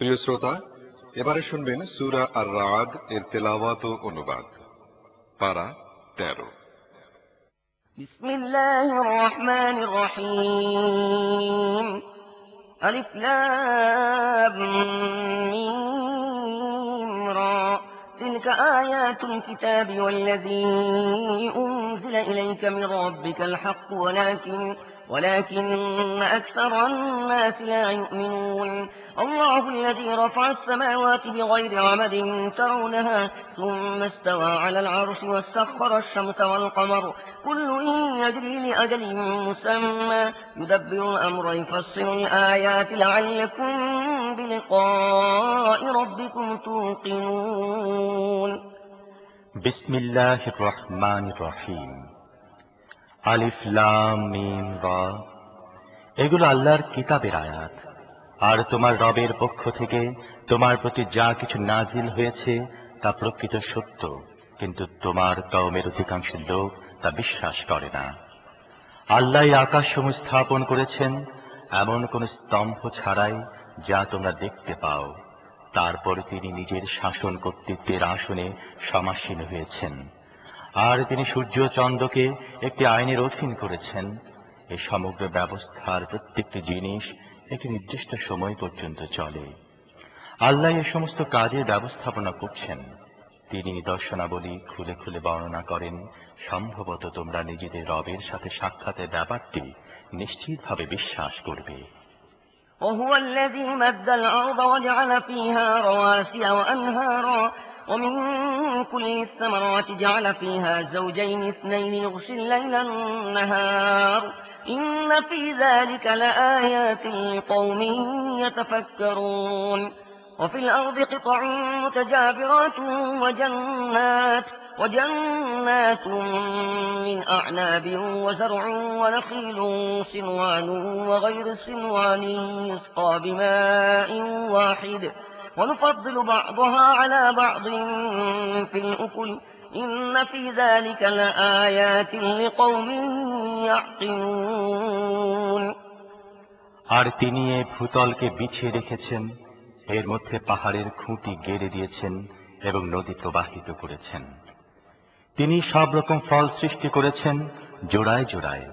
প্রিয় শ্রোতা, এবারে শুনবেন সূরা আর-রা'দ এর তেলাওয়াত ও অনুবাদ। পারা 13। বিসমিল্লাহির রহমানির রহিম। আলিফ লাম মিম রা। تلك آيات الكتاب والذي أنزل إليك من ربك الحق ولكن أكثر الناس لا يؤمنون الله الذي رفع السماوات بغير عمد ترونها ثم استوى على العرش وسخر الشمس والقمر كل يجري لأجل مسمى يدبر الأمر يفصل الآيات لعلكم بلقاء ربكم توقنون بسم الله الرحمن الرحيم আলিফ লাম মিম রা। এগুলো আল্লাহর কিতাবের আয়াত, আর তোমার রবের পক্ষ থেকে তোমার প্রতি যা কিছু নাজিল হয়েছে তা প্রকৃত সত্য, কিন্তু তোমার কওমের অধিকাংশ লোক তা বিশ্বাস করে না। আল্লাহ আকাশসমূহ স্থাপন করেছেন এমন কোন স্তম্ভ ছাড়াই যা তোমরা দেখতে পাও। তারপর তিনি নিজের শাসন কর্তৃত্বের আসনে সমাসীন হয়েছেন, আর তিনি সূর্য চন্দ্রকে একটি আইনের অধীন করেছেন। এই সমগ্র ব্যবস্থার প্রত্যেকটি জিনিস একটি নির্দিষ্ট সময় পর্যন্ত চলে। আল্লাহ এ সমস্ত কাজের ব্যবস্থাপনা করছেন। তিনি নিদর্শনাবলী খুলে খুলে বর্ণনা করেন। সম্ভবত তোমরা নিজেদের রবের সাথে সাক্ষাতের ব্যাপারটি নিশ্চিতভাবে বিশ্বাস করবে। وهو الذي مد الأرض وجعل فيها رواسي وأنهارا ومن كل الثمرات جعل فيها زوجين اثنين يغشي الليل النهار إن في ذلك لآيات لقوم يتفكرون وفي الأرض قطع متجاورات وجنات من أعناب وزرع ونخيل صنوان وغير صنوان يسقى بماء واحد ونفضل بعضها على بعض في الأكل إن في ذلك لآيات لقوم يعقلون আর তিনি এই ভূতলকে বিছিয়ে রেখেছেন, এর মধ্যে পাহাড়ের খুঁটি গেড়ে দিয়েছেন এবং নদী প্রবাহিত করেছেন। তিনি সব রকম ফল সৃষ্টি করেছেন জোড়ায় জোড়ায়,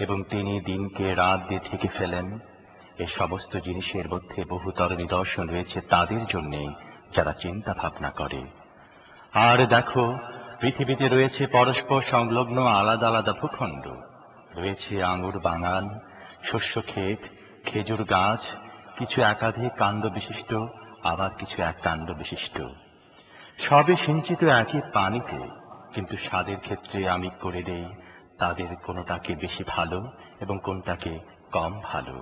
এবং তিনি দিনকে রাত দিয়ে ঢেকে ফেলেন। এই সমস্ত জিনিসের মধ্যে বহুতর নিদর্শন রয়েছে তাদের জন্যে যারা চিন্তা ভাবনা করে। আর দেখো, পৃথিবীতে রয়েছে পরস্পর সংলগ্ন আলাদা আলাদা ভূখণ্ড, রয়েছে আঙুর বাগান, শস্য ক্ষেত, খেজুর গাছ, কিছু একাধিক কাণ্ড বিশিষ্ট, আবার কিছু এক কাণ্ড বিশিষ্ট। সবে সিঞ্চিত একই পানিতে, কিন্তু স্বাদের ক্ষেত্রে আমি করে দেই তাদের কোনটাকে বেশি ভালো এবং কোনটাকে কম ভালো।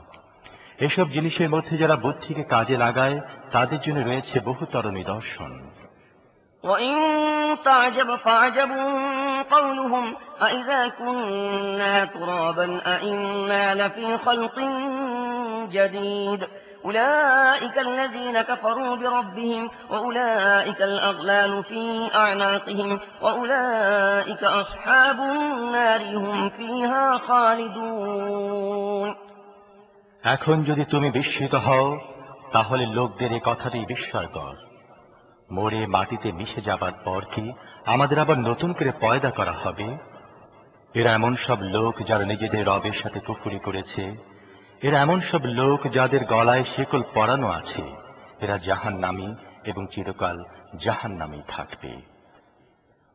এসব জিনিসের মধ্যে যারা বুদ্ধিকে কাজে লাগায় তাদের জন্য রয়েছে বহুতর নিদর্শন। وإن تعجب فعجب قولهم أإذا كنا ترابا أإنا لفي خلق جديد أولئك الذين كفروا بربهم وأولئك الأغلال في أعناقهم وأولئك أصحاب النار هم فيها خالدون এখন যদি তুমি বিস্মিত হও, তাহলে লোকদের এই কথাটি বিস্ময়কর। মরে মাটিতে মিশে যাবার পর কি আমাদের আবার নতুন করে পয়দা করা হবে? এরা এমন সব লোক যারা নিজেদের রবের সাথে কুফরি করেছে। এরা এমন সব লোক যাদের গলায় শিকল পরানো আছে। এরা জাহান্নামী এবং চিরকাল জাহান্নামেই থাকবে।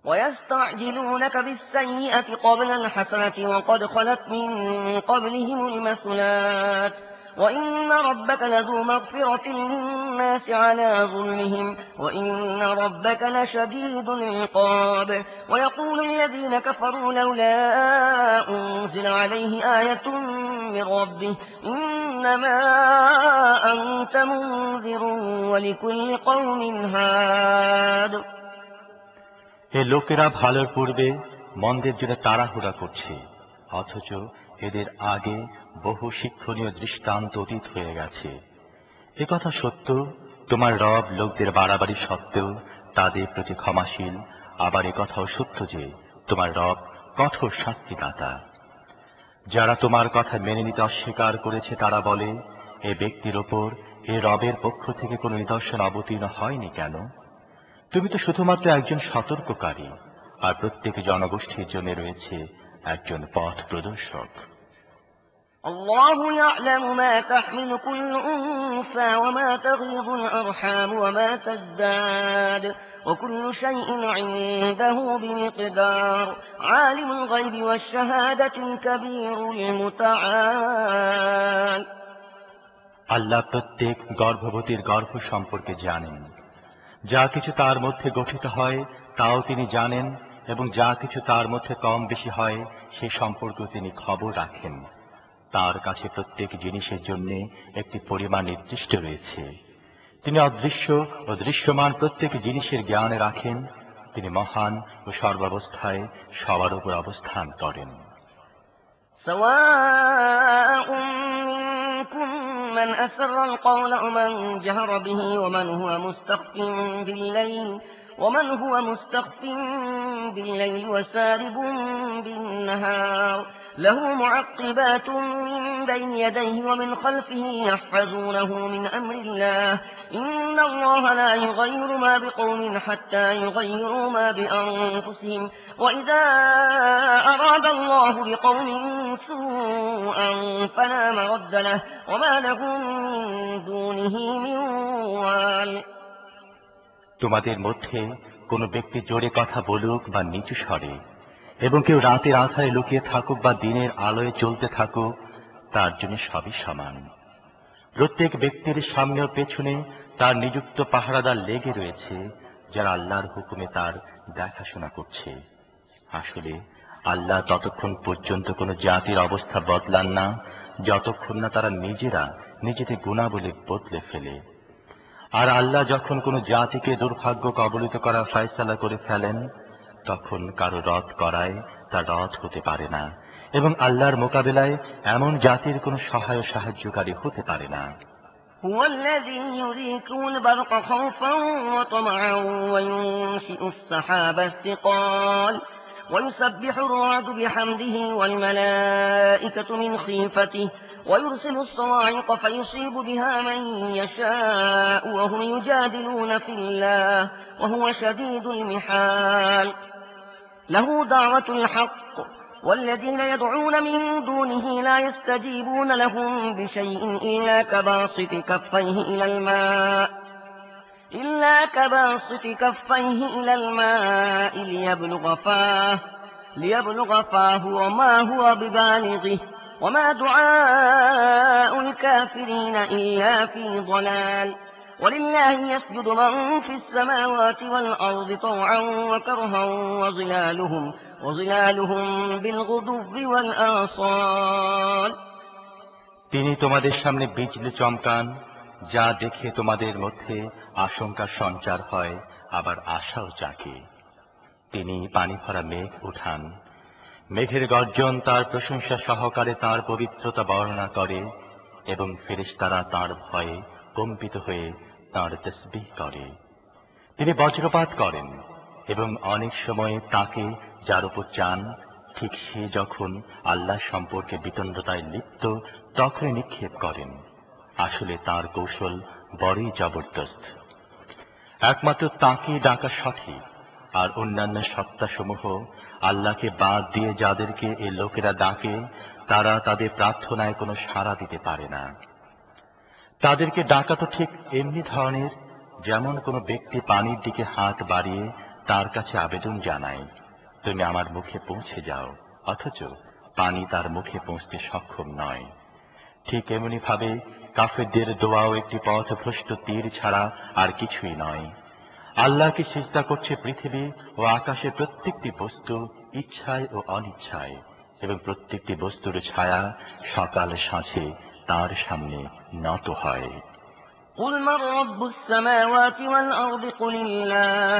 ويستعجلونك بالسيئة قبل الحسنة وقد خلت من قبلهم المثلات وإن ربك لذو مغفرة للناس على ظلمهم وإن ربك لشديد العقاب ويقول الذين كفروا لولا أنزل عليه آية من ربه إنما أنت منذر ولكل قوم هاد এ লোকেরা ভালোর পূর্বে মন্দের জন্য তাড়াহুড়া করছে, অথচ এদের আগে বহু শিক্ষণীয় দৃষ্টান্ত অতীত হয়ে গেছে। একথা সত্য, তোমার রব লোকদের বাড়াবাড়ি সত্ত্বেও তাদের প্রতি ক্ষমাশীল। আবার একথাও সত্য যে তোমার রব কঠোর শাস্তিদাতা। যারা তোমার কথা মেনে নিতে অস্বীকার করেছে তারা বলে, এ ব্যক্তির ওপর এ রবের পক্ষ থেকে কোনো নিদর্শন অবতীর্ণ হয়নি কেন? তুমি তো শুধুমাত্র একজন সতর্ককারী, আর প্রত্যেক জনগোষ্ঠীর জন্য রয়েছে একজন পথ প্রদর্শক। الله يعلم ما تحمل كل أنثى وما تغيض الأرحام وما تزداد وكل شيء عنده بمقدار عالم الغيب والشهادة الكبير المتعال। আল্লাহ প্রত্যেক গর্ভবতীর গর্ভ সম্পর্কে জানেন। যা কিছু তার মধ্যে গঠিত হয় তাও তিনি জানেন, এবং যা কিছু তার মধ্যে কম বেশি হয় সে সম্পর্কে তিনি খবর রাখেন। তার কাছে প্রত্যেক জিনিসের জন্য একটি পরিমাণ নির্দিষ্ট রয়েছে। তিনি অদৃশ্য ও দৃশ্যমান প্রত্যেক জিনিসের জ্ঞান রাখেন। তিনি মহান ও সর্বাবস্থায় সবার উপর অবস্থান করেন। سواء منكم من أسر القول ومن جهر به ومن هو مستخف بالليل وسارب بالنهار له معقبات من بين يديه ومن خلفه يحفظونه من أمر الله إن الله لا يغير ما بقوم حتى يغيروا ما بأنفسهم وإذا أراد الله بقوم سوءا فلا مرد له وما لهم من دونه من وال। তোমাদের মধ্যে কোন ব্যক্তি জোরে কথা বলুক বা নিচু স্বরে, এবং কেউ রাতের আঁধারে লুকিয়ে থাকুক বা দিনের আলোয় চলতে থাকুক, তার জন্য সবই সমান। প্রত্যেক ব্যক্তির সামনে ও পেছনে তার নিযুক্ত পাহারাদার লেগে রয়েছে, যারা আল্লাহর হুকুমে তার দেখাশোনা করছে। আসলে আল্লাহ ততক্ষণ পর্যন্ত কোন জাতির অবস্থা বদলান না, যতক্ষণ না তারা নিজেরা নিজেদের গুণাবলী বদলে ফেলে। আর আল্লাহ যখন কোন জাতিকে দুর্ভাগ্য কবলিত করার ফয়সালা করে ফেলেন, তখন কারো রদ করায় তা রদ হতে পারে না, এবং আল্লাহর মোকাবিলায় এমন জাতির কোন সহায় সাহায্যকারী হতে পারে না। هو الذي يريكم البرق خوفا وطمعا وينشئ السحاب الثقال ويسبح الرعد بحمده والملائكة من خيفته ويرسل الصواعق فيصيب بها من يشاء وهم يجادلون في الله وهو شديد المحال له دعوة الحق والذين يدعون من دونه لا يستجيبون لهم بشيء إلا كباسط كفيه إلى الماء ليبلغ فاه وما هو ببالغه وما دعاء الكافرين إلا في ضلال ولله يسجد من في السماوات والأرض طوعا وكرها وظلالهم بالغدو والآصال। তিনি তোমাদের সামনে বিজলি চমকান, যা দেখে তোমাদের মধ্যে আশঙ্কার সঞ্চার হয়, আবার আশাও জাগে। তিনি পানি ভরা মেঘ উঠান, মেঘের গর্জন তার প্রশংসা সহকারে তার পবিত্রতা বর্ণনা করে, এবং ফেরেশতারা তার ভয়ে কম্পিত হয়ে তার তাসবিহ করে। তিনি বজ্রপাত করেন, এবং অনেক সময় তাকে যার উপর চান, ঠিক সে যখন আল্লাহ সম্পর্কে বিতণ্ডতায় লিপ্ত তখনই নিক্ষেপ করেন। আসলে তার কৌশল বড়ই জবরদস্ত। একমাত্র তাঁকেই ডাকা সঠিক, আর অন্যান্য সত্তাসমূহ আল্লাহকে বাদ দিয়ে যাদেরকে এ লোকেরা ডাকে, তারা তাদের প্রার্থনায় কোনো সাড়া দিতে পারে না। তাদেরকে ডাকা তো ঠিক এমনি ধরনের যেমন কোনো ব্যক্তি পানির দিকে হাত বাড়িয়ে তার কাছে আবেদন জানায়, তুমি আমার মুখে পৌঁছে যাও, অথচ পানি তার মুখে পৌঁছতে সক্ষম নয়। ঠিক এমনি ভাবে কাফেরদের দোয়াও একটি পথভ্রষ্ট তীর ছাড়া আর কিছুই নয়। আল্লাহকে সিজদা করছে পৃথিবী ও আকাশের প্রত্যেকটি বস্তু ইচ্ছায় ও অনিচ্ছায়, এবং প্রত্যেকটি বস্তুর ছায়া সকাল সাঁঝে তার সামনে নত হয়। قل من رب السماوات والأرض قل الله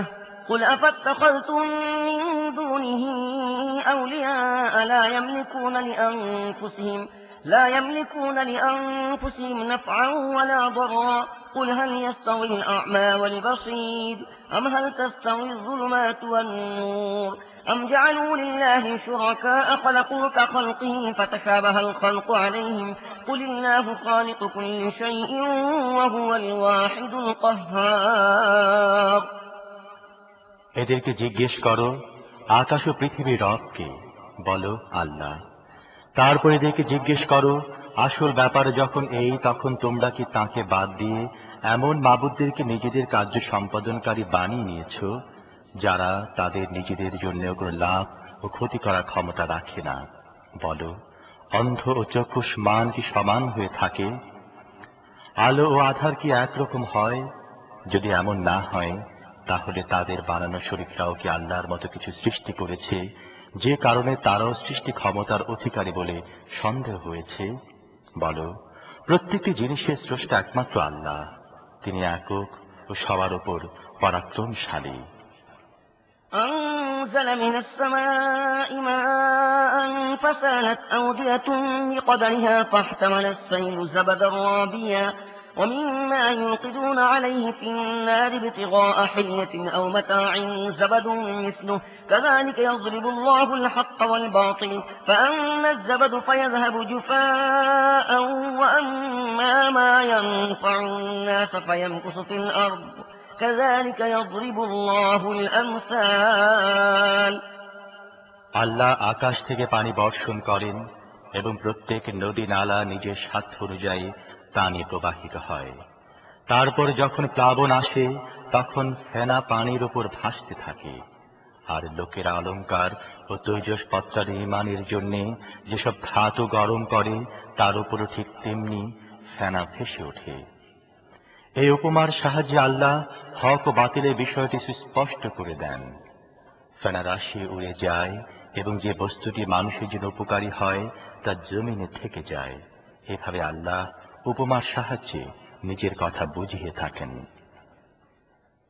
قل أفاتخذتم من دونه أولياء لا يملكون لأنفسهم نفعا ولا ضرا قل هل يستوي الأعمى والبصير أم هل تستوي الظلمات والنور أم جعلوا لله شركاء خلقوا كخلقه فتشابه الخلق عليهم قل الله خالق كل شيء وهو الواحد القهار এদেরকে জিজ্ঞেস করো আকাশ ও পৃথিবীর রবকে, বলো আল্লাহ। তারপর এদেরকে জিজ্ঞেস করো আসল ব্যাপার যখন এই, তখন তোমরা কি তাকে বাদ দিয়ে এমন মাবুদদেরকে নিজেদের কার্য সম্পাদনকারী বানিয়ে নিয়েছ যারা তাদের নিজেদের জন্য কোনো লাভ ও ক্ষতি করার ক্ষমতা রাখে না? বলো, অন্ধ ও চক্ষুষ মান কি সমান হয়ে থাকে? আলো ও আধার কি একরকম হয়? যদি এমন না হয়, তাহলে তাদের বানানো শরীকরাও কি আল্লাহর মতো কিছু সৃষ্টি করেছে, যে কারণে তারাও সৃষ্টি ক্ষমতার অধিকারী বলে সন্দেহ হয়েছে? বলো, প্রত্যেকটি জিনিসের স্রষ্টা একমাত্র আল্লাহ, তিনি একক ও সবার উপর পরাক্রমশালী। أنزل من السماء ماء فسالت أودية بقدرها فاحتمل السيل زبدا رابيا ومما يوقدون عليه في النار ابتغاء حلية أو متاع زبد مثله كذلك يضرب الله الحق والباطل فأما الزبد فيذهب جفاء وأما ما ينفع الناس فيمكث في الأرض كذلك يضرب الله الأمثال আল্লাহ আকাশ থেকে পানি বর্ষণ করেন এবং প্রত্যেক নদী নালা নিজের স্বার্থ অনুযায়ী তা নিয়ে প্রবাহিত হয়। তারপর যখন প্লাবন আসে তখন ফেনা পানির উপর ভাসতে থাকে। আর লোকেরা অলংকার ও তৈজসপত্র নির্মাণের জন্য যেসব ধাতু গরম করে তার উপরও ঠিক তেমনি ফেনা ভেসে ওঠে। এই উপমার সাহায্যে আল্লাহ হক ও বাতিলের বিষয়টি সুস্পষ্ট করে দেন। ফেনা রাশি উড়ে যায় এবং যে বস্তুটি মানুষের জন্য উপকারী হয় তা জমিনে থেকে যায়। এভাবে আল্লাহ উপমার সাহায্যে নিজের কথা বুঝিয়ে থাকেন।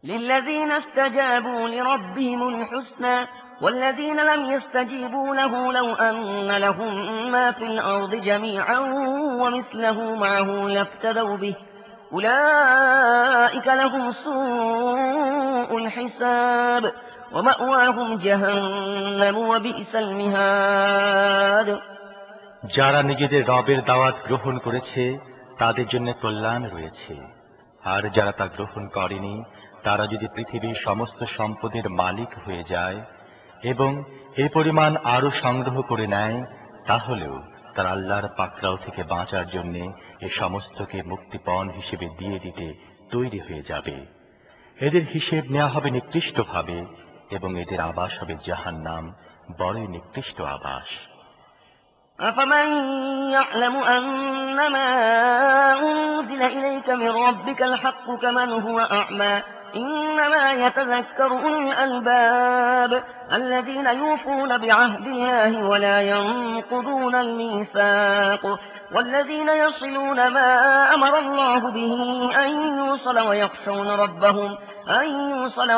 للذين استجابوا لربهم الحسنى والذين لم يستجيبوا له لو أن لهم ما في الأرض جميعا ومثله معه لافتدوا به أولئك لهم سوء الحساب ومأواهم جهنم وبئس المهاد যারা নিজেদের রবের দাওয়াত গ্রহণ করেছে তাদের জন্য কল্যাণ রয়েছে, আর যারা তা গ্রহণ করেনি তারা যদি পৃথিবীর সমস্ত সম্পদের মালিক হয়ে যায় এবং এই পরিমাণ আরো সংগ্রহ করে নেয়, তাহলেও তার আল্লাহর পাকড়াও থেকে বাঁচার জন্য এ সমস্তকে মুক্তিপণ হিসেবে দিয়ে দিতে তৈরি হয়ে যাবে। এদের হিসেব নেওয়া হবে নিকৃষ্টভাবে এবং এদের আবাস হবে জাহান্নাম, বড়ই নিকৃষ্ট আবাস। أفمن يعلم أنما أنزل إليك من ربك الحق كمن هو أعمى إنما يتذكر أولو الألباب الذين يوفون بعهد الله ولا ينقضون الميثاق والذين يصلون ما أمر الله به أن يوصل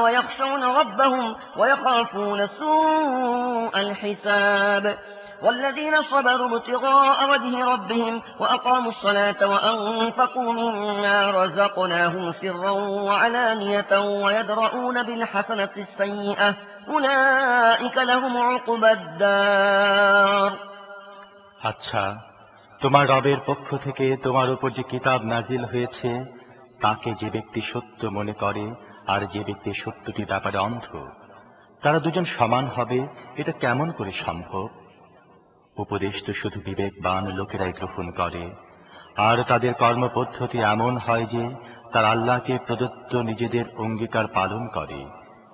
ويخشون ربهم ويخافون سوء الحساب والذين صبروا ابتغاء وجه ربهم وأقاموا الصلاة وأنفقوا مما رزقناهم سرا وعلانية ويدرؤون بالحسنة السيئة أولئك لهم عقبى الدار আচ্ছা, তোমার রবের পক্ষ থেকে তোমার উপর যে কিতাব নাজিল হয়েছে তাকে যে ব্যক্তি সত্য মনে করে আর যে ব্যক্তি সত্যটি ব্যাপারে অন্ধ, তারা দুজন সমান হবে, এটা কেমন করে সম্ভব? উপদেশ তো শুধু বিবেকবান লোকেরাই গ্রহণ করে, আর তাদের কর্মপদ্ধতি এমন হয় যে তারা আল্লাহকে প্রদত্ত নিজেদের অঙ্গীকার পালন করে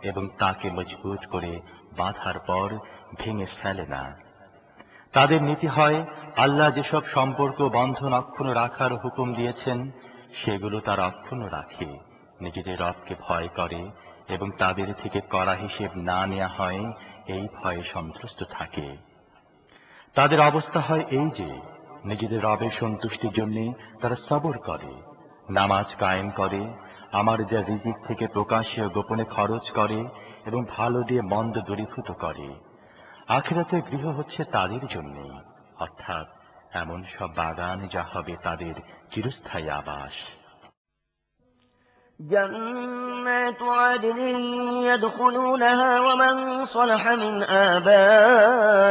এবং তাকে মজবুত করে বাঁধার পর ভেঙে ফেলে না। তাদের নীতি হয় আল্লাহ যেসব সম্পর্ক বন্ধন অক্ষুণ্ণ রাখার হুকুম দিয়েছেন সেগুলো তারা অক্ষুণ্ণ রাখে, নিজেদের রবকে ভয় করে এবং তাদের থেকে করা হিসেব না নেওয়া হয় এই ভয়ে সন্তুষ্ট থাকে। তাদের অবস্থা হয় এই যে নিজেদের রবের সন্তুষ্টির জন্য তারা সবর করে, নামাজ কায়েম করে, আমার যা রিজিক থেকে প্রকাশ্যে ও গোপনে খরচ করে এবং ভালো দিয়ে মন্দ দূরীভূত করে। আখিরাতের গৃহ হচ্ছে তাদের জন্য, অর্থাৎ এমন সব বাগান যা হবে তাদের চিরস্থায়ী আবাস। جنات عدن يدخلونها ومن صلح من آبائهم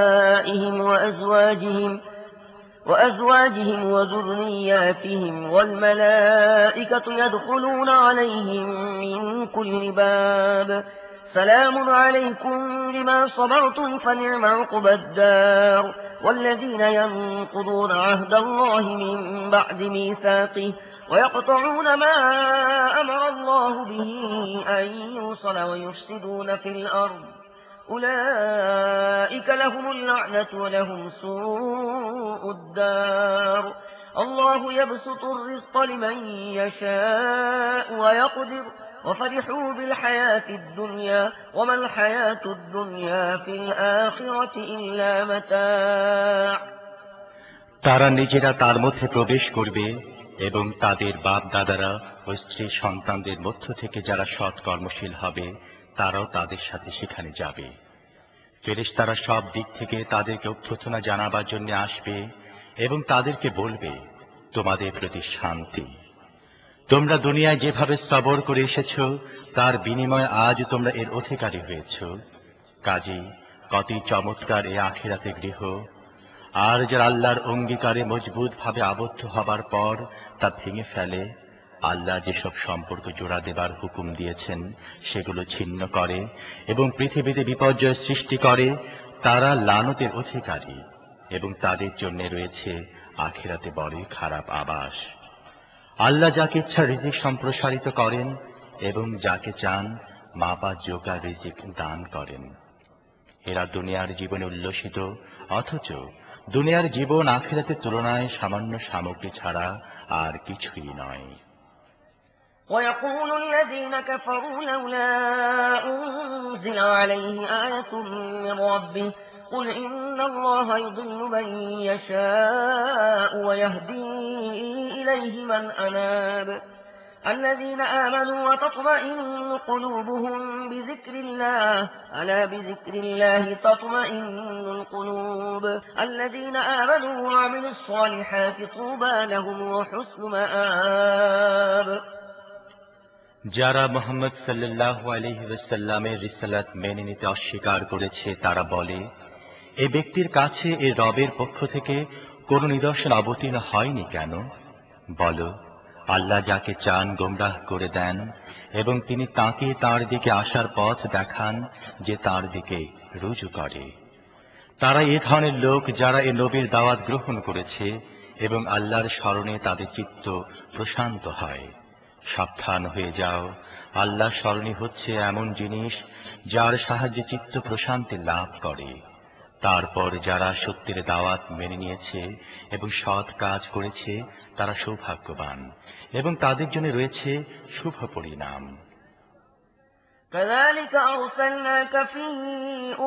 وأزواجهم وذرياتهم والملائكة يدخلون عليهم من كل باب سلام عليكم بما صبرتم فنعم عقبى الدار والذين ينقضون عهد الله من بعد ميثاقه ويقطعون ما أمر الله به أن يوصل ويفسدون في الأرض أولئك لهم اللعنة ولهم سوء الدار الله يبسط الرزق لمن يشاء ويقدر وفرحوا بالحياة الدنيا وما الحياة الدنيا في الآخرة إلا متاع তারা নিজেরা তার মধ্যে প্রবেশ করবে এবং তাদের বাপ দাদারা ও স্ত্রী সন্তানদের মধ্য থেকে যারা সৎ কর্মশীল হবে তারাও তাদের সাথে সেখানে যাবে। ফেরেশতারা সব দিক থেকে তাদেরকে অভ্যর্থনা জানাবার জন্য আসবে এবং তাদেরকে বলবে, তোমাদের প্রতি শান্তি। তোমরা দুনিয়ায় যেভাবে সবর করে এসেছ তার বিনিময়ে আজ তোমরা এর অধিকারী হয়েছ। কাজেই কতই চমৎকার এ আখিরাতে গৃহ। আর যারা আল্লাহর অঙ্গীকারে মজবুত ভাবে আবদ্ধ হবার পর তা ভেঙে ফেলে, আল্লাহ যেসব সম্পর্ক জোড়া দেবার হুকুম দিয়েছেন সেগুলো ছিন্ন করে এবং পৃথিবীতে বিপর্যয় সৃষ্টি করে, তারা লানতের অধিকারী এবং তাদের জন্য রয়েছে আখিরাতে বড়ই খারাপ আবাস। আল্লাহ যাকে ইচ্ছা রিজিক সম্প্রসারিত করেন এবং যাকে চান মাপা জোগা রিজিক দান করেন। এরা দুনিয়ার জীবনে উল্লসিত, অথচ দুনিয়ার জীবন আখিরাতের তুলনায় সামান্য সামগ্রী ছাড়া আর কিছুই নয়। ويقول الذين كفروا لولا أنزل عليه آية من ربه قل إن الله يضل من يشاء ويهدي إليه من أناب الذين آمنوا وتطمئن قلوبهم بذكر الله ألا بذكر الله تطمئن القلوب الذين آمنوا وعملوا الصالحات طوبى لهم وحسن مآب যারা মুহাম্মদ সাল্লাল্লাহু আলাইহি ওয়াসাল্লামের রিসালাত মেনে নিতে অস্বীকার করেছে তারা বলে, এই ব্যক্তির কাছে এর রবের পক্ষ থেকে কোনো নিদর্শন অবতীর্ণ হয়নি কেন? বলো, আল্লাহ যাকে চান গোমরাহ করে দেন এবং তিনি তাকে তাঁর দিকে আসার পথ দেখান যে তাঁর দিকে রুজু করে। তারা এ ধরনের লোক যারা এ নবীর দাওয়াত গ্রহণ করেছে এবং আল্লাহর স্মরণে তাদের চিত্ত প্রশান্ত হয়। সাবধান হয়ে যাও, আল্লাহ স্মরণই হচ্ছে এমন জিনিস যার সাহায্যে চিত্ত প্রশান্তি লাভ করে। তারপর যারা সত্যের দাওয়াত মেনে নিয়েছে এবং সৎ কাজ করেছে তারা সৌভাগ্যবান এবং তাদের জন্য রয়েছে শুভ পরিণাম। كذلك أرسلناك في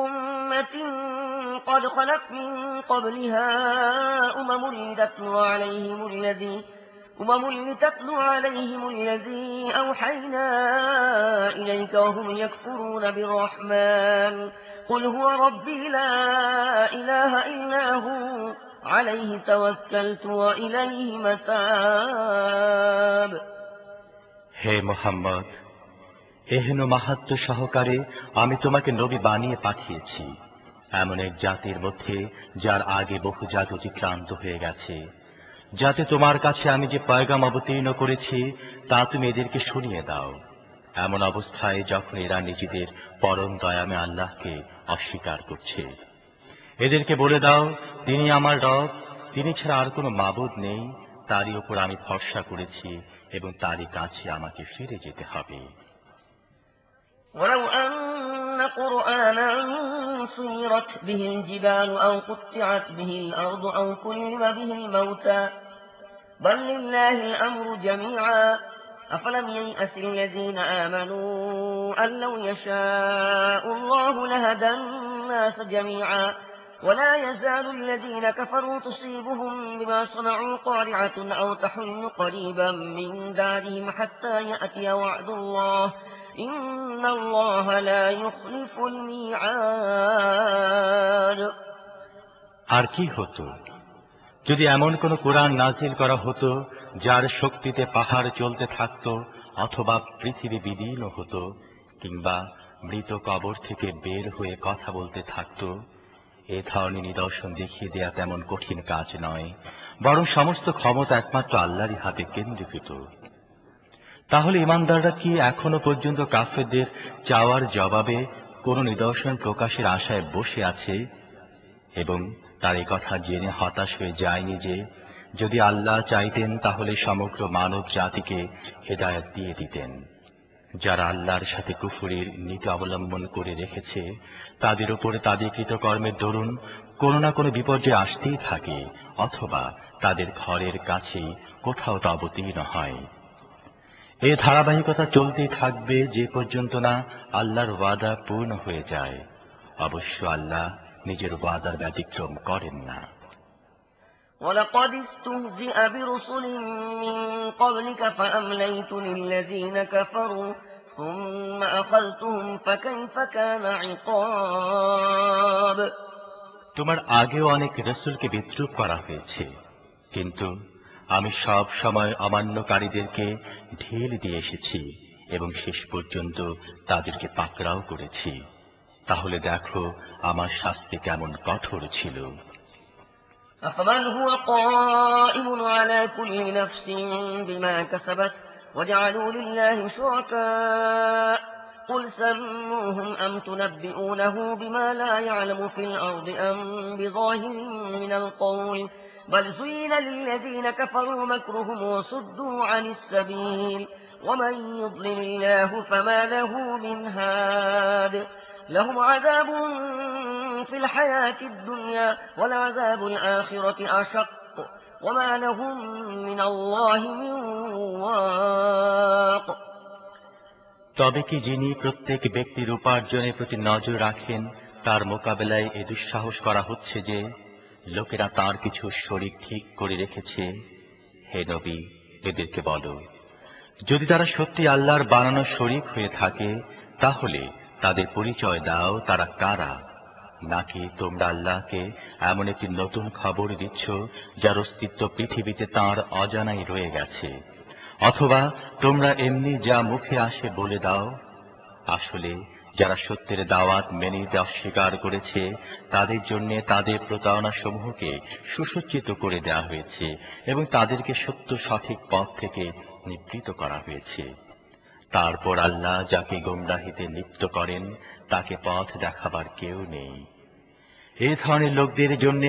أمة قد خلت من قبلها أمم لتتلو عليهم الذي أوحينا إليك وهم يكفرون بالرحمن قل هو ربي لا إله إلا هو عليه توكلت وإليه متاب হে মুহাম্মদ, এহেন মাহাত্ম্য সহকারে আমি তোমাকে নবী বানিয়ে পাঠিয়েছি এমন এক জাতির মধ্যে যার আগে বহু জাত অতিক্রান্ত হয়ে গেছে, যাতে তোমার কাছে আমি যে পয়গাম অবতীর্ণ করেছি তা তুমি এদেরকে শুনিয়ে দাও। এমন অবস্থায় যখন এরা নিজেদের পরম দয়ামে আল্লাহকে অস্বীকার করছে, এদেরকে বলে দাও, তিনি আমার রব, তিনি ছাড়া আর কোনো মাবুদ নেই, তারই উপর আমি ভরসা করেছি এবং তারই কাছে আমাকে ফিরে যেতে হবে। ولو أن قرآنا سيرت به الجبال أو قطعت به الأرض أو كلم به الموتى بل لله الأمر جميعا أفلم ييأس الذين آمنوا أن لو يشاء الله لهدى الناس جميعا ولا يزال الذين كفروا تصيبهم بما صنعوا قارعة أو تحل قريبا من دارهم حتى يأتي وعد الله إن الله لا يخلف الميعاد আর কি হতো যদি এমন কোন কোরআন নাজিল করা হতো যার শক্তিতে পাহাড় চলতে থাকত, অথবা পৃথিবী বিলীন হতো, কিংবা মৃত কবর থেকে বের হয়ে কথা বলতে থাকত, এ ধরনের নিদর্শন দেখিয়ে দেয়া তেমন কঠিন কাজ নয়, বরং সমস্ত ক্ষমতা একমাত্র আল্লাহরই হাতে কেন্দ্রীভূত। তাহলে ইমানদাররা কি এখনো পর্যন্ত কাফেরদের চাওয়ার জবাবে কোন নিদর্শন প্রকাশের আশায় বসে আছে, এবং তার এই কথা জেনে হতাশ হয়ে যায়নি যে যদি আল্লাহ চাইতেন তাহলে সমগ্র মানব জাতিকে হেদায়েত দিয়ে দিতেন? যারা আল্লাহর সাথে কুফরির নীতি অবলম্বন করে রেখেছে, তাদের উপরে তাদের কৃতকর্মের দরুন কোনো না কোনো বিপর্যয় আসতেই থাকে, অথবা তাদের ঘরের কাছেই কোথাও তা অবতীর্ণ হয়। এই ধারাবাহিকতা চলতেই থাকবে যে পর্যন্ত না আল্লাহর ওয়াদা পূর্ণ হয়ে যায়। অবশ্য আল্লাহ নিজের ওয়াদার ব্যতিক্রম করেন না। ولقد استهزئ برسل من قبلك فأمليت للذين كفروا ثم أخذتهم فكيف كان عقاب। তোমার আগেও অনেক রাসূলকে বিদ্রূপ করা হয়েছে, কিন্তু আমি সব সময় অমান্যকারীদেরকে ঢিল দিয়ে এসেছি এবং শেষ পর্যন্ত তাদেরকে পাকড়াও করেছি। তাহলে দেখো আমার শাস্তি কেমন কঠোর ছিল। أفمن هو قائم على كل نفس بما كسبت وجعلوا لله شركاء قل سموهم أم تنبئونه بما لا يعلم في الأرض أم بظاهر من القول بل زين للذين كفروا مكرهم وصدوا عن السبيل ومن يضلل الله فما له من هاد لهم عذاب في الحياة الدنيا ولعذاب الآخرة أشق وما لهم من الله من واق। তবে কি যিনি প্রত্যেক ব্যক্তির উপার্জনের প্রতি নজর রাখেন, তার মোকাবেলায় এ দুঃসাহস করা হচ্ছে যে লোকেরা তার কিছু শরীক ঠিক করে রেখেছে? হে নবী, এদেরকে বলো, যদি তারা সত্যি আল্লাহর বানানো শরীক হয়ে থাকে তাহলে তাদের পরিচয় দাও, তারা কারা? নাকি তোমরা আল্লাহকে এমন একটি নতুন খবর দিচ্ছ যার অস্তিত্ব পৃথিবীতে তাঁর অজানাই রয়ে গেছে? অথবা তোমরা এমনি যা মুখে আসে বলে দাও? আসলে যারা সত্যের দাওয়াত মেনে নিতে অস্বীকার করেছে তাদের জন্য তাদের প্রতারণা সমূহকে সুসজ্জিত করে দেওয়া হয়েছে এবং তাদেরকে সত্য সঠিক পথ থেকে নিবৃত করা হয়েছে। তারপর আল্লাহ যাকে গোমরাহিতে লিপ্ত করেন তাকে পথ দেখাবার কেউ নেই। এই ধরনের লোকদের জন্য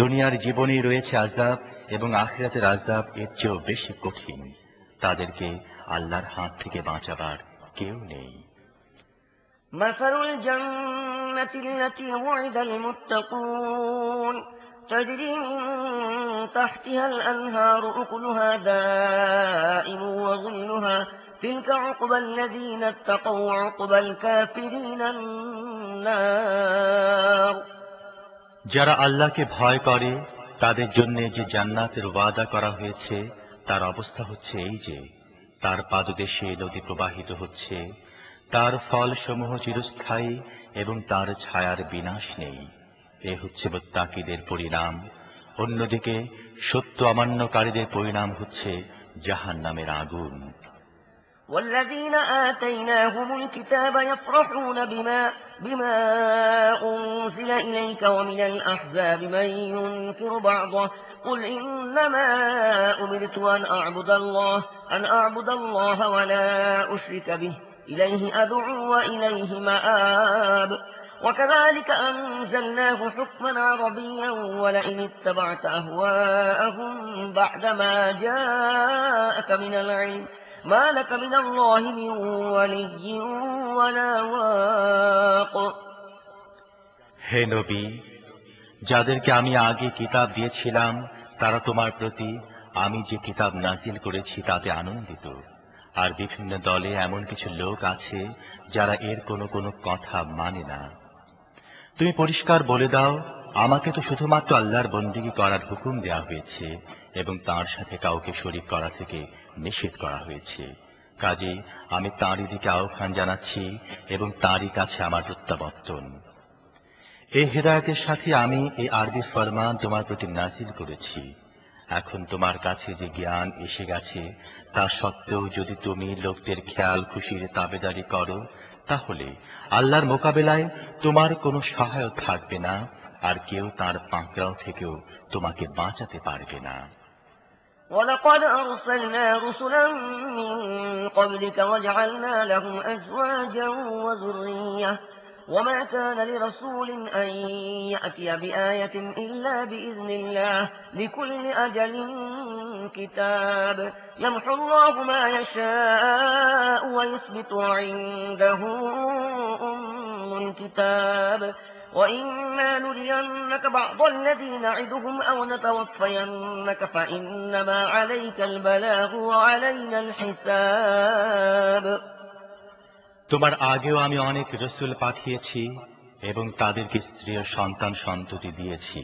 দুনিয়ার জীবনে রয়েছে আযাব এবং আখিরাতের আযাব এর চেয়েও বেশি কঠিন। তাদেরকে আল্লাহর হাত থেকে বাঁচাবার কেউ নেই। مثل الجنة التي وعد المتقون تجري من تحتها الأنهار أكلها دائم وظلها تلك عقبى الذين اتقوا وعقبى الكافرين النار। যারা আল্লাহকে ভয় করে তাদের জন্য যে জান্নাতের ওয়াদা করা হয়েছে তার অবস্থা হচ্ছে এই যে তার পাদদেশে নদী প্রবাহিত হচ্ছে, তার ফলসমূহ চিরস্থায়ী এবং তার ছায়ার বিনাশ নেই। এ হচ্ছে মুত্তাকিদের পরিণাম। অন্যদিকে সত্য অমান্যকারীদের পরিণাম হচ্ছে জাহান্নামের আগুন। والذين آتيناهم الكتاب يفرحون بما أنزل إليك ومن الأحزاب من ينكر بعضه قل إنما أمرت أن أعبد الله ولا أشرك به إليه أدعو وإليه مآب وكذلك أنزلناه حكما عربيا ولئن اتبعت أهواءهم بعدما جاءك من العلم ما لك من الله من ولي ولا واق। হে নবী, যাদেরকে আমি আগে কিতাব দিয়েছিলাম তারা তোমার প্রতি আমি যে কিতাব নাজিল করেছি তাতে আনন্দিত। আর বিভিন্ন দলে এমন কিছু লোক আছে যারা এর কোনো কোনো কথা মানে না। তুমি পরিষ্কার বলে দাও, আমাকে তো শুধুমাত্র আল্লাহর বন্দেগী করার হুকুম দেওয়া হয়েছে এবং তাঁর সাথে কাউকে শরীক করা থেকে নিষেধ করা হয়েছে। কাজেই আমি তাঁরই দিকে আহ্বান জানাচ্ছি এবং তাঁরই কাছে আমার প্রত্যাবর্তন। এই হেদায়েতের সাথে আমি এই আরবি ফরমান তোমার প্রতি নাজিল করেছি। এখন তোমার কাছে যে জ্ঞান এসে গেছে তা সত্ত্বেও যদি তুমি লোকদের খেয়াল খুশির তাবেদারি করো, তাহলে আল্লাহর মোকাবেলায় তোমার কোনো সহায়ক থাকবে না, আর কেউ তার পাকড়াও থেকেও তোমাকে বাঁচাতে পারবে না। ولقد أرسلنا رسلا من قبلك وجعلنا لهم أزواجا وذرية وما كان لرسول أن يأتي بآية إلا بإذن الله لكل أجل كتاب يمحو الله ما يشاء ويثبت عنده أم الكتاب وإما نرينك بعض الذي نعدهم أو نتوفينك فإنما عليك البلاغ وعلينا الحساب। তোমার আগেও আমি অনেক রসুল পাঠিয়েছি এবং তাদেরকে স্ত্রী ও সন্তান সন্ততি দিয়েছি,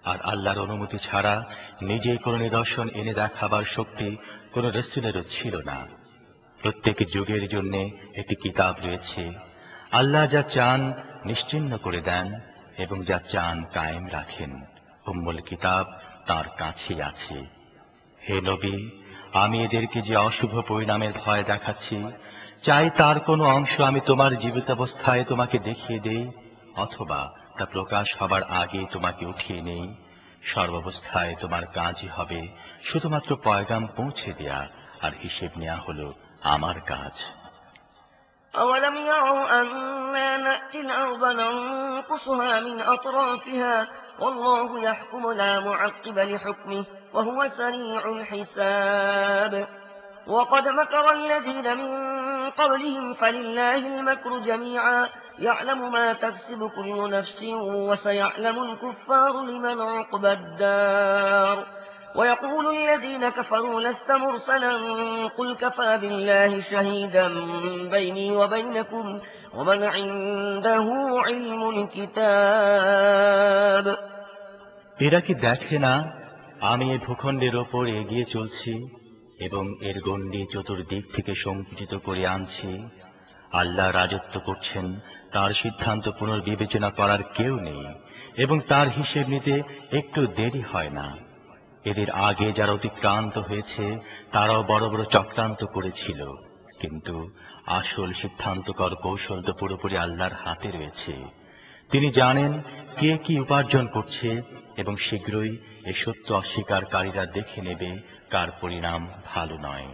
আর আল্লাহর অনুমতি ছাড়া নিজেই কোনো নিদর্শন এনে দেখাবার শক্তি কোন রসুলেরও ছিল না। প্রত্যেক যুগের জন্য একটি কিতাব রয়েছে। আল্লাহ যা চান নিশ্চিহ্ন করে দেন এবং যা চান কায়েম রাখেন। উম্মুল কিতাব তার কাছেই আছে। হে নবী, আমি এদেরকে যে অশুভ পরিণামের ভয় দেখাচ্ছি, চাই তার কোনো অংশ আমি তোমার জীবিতাবস্থায় তোমাকে দেখিয়ে দেই, অথবা তা প্রকাশ হবার আগে তোমাকে উঠিয়ে নেই। সর্বাবস্থায় তোমার কাজই হবে শুধুমাত্র পয়গাম পৌঁছে দেয়া, আর হিসেব নেওয়া হলো আমার কাজ। أولم يروا أنا نأتي الأرض ننقصها من أطرافها والله يحكم لا معقب لحكمه وهو سريع الحساب وقد مكر الذين من قبلهم فلله المكر جميعا يعلم ما تكسب كل نفس وسيعلم الكفار لمن عقبى الدار ويقول الذين كفروا لست مرسلا قل كفى بالله شهيدا بيني وبينكم ومن عنده علم الكتاب। এরা কি দেখে না আমি এই ভূখণ্ডের ওপর এগিয়ে চলছি এবং এর গণ্ডি চতুর্দিক থেকে সংকুচিত করে আনছি? আল্লাহ রাজত্ব করছেন, তার সিদ্ধান্ত পুনর্বিবেচনা করার কেউ নেই এবং তার হিসেব নিতে একটু দেরি হয় না। এদের আগে যারা অতিক্রান্ত হয়েছে তারাও বড় বড় চক্রান্ত করেছিল, কিন্তু আসল সিদ্ধান্তকর কৌশল তো পুরোপুরি আল্লাহর হাতে রয়েছে। তিনি জানেন কে কি উপার্জন করছে এবং শীঘ্রই এই সত্য অস্বীকারীরা দেখে নেবে কার পরিণাম ভালো নয়।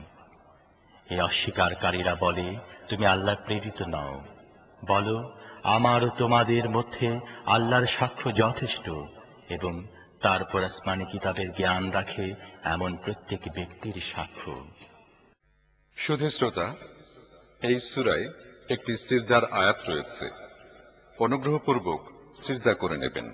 এই অস্বীকারীরা বলে, তুমি আল্লাহর প্রেরিত নও। বলো, আমার ও তোমাদের মধ্যে আল্লাহর সাক্ষ্য যথেষ্ট, এবং তারপর আসমানি কিতাবের জ্ঞান রাখে এমন প্রত্যেক ব্যক্তির সাক্ষ্য। শুধু শ্রোতা, এই সূরায় একটি সিজদার আয়াত রয়েছে। অনুগ্রহপূর্বক সিজদা করে নেবেন।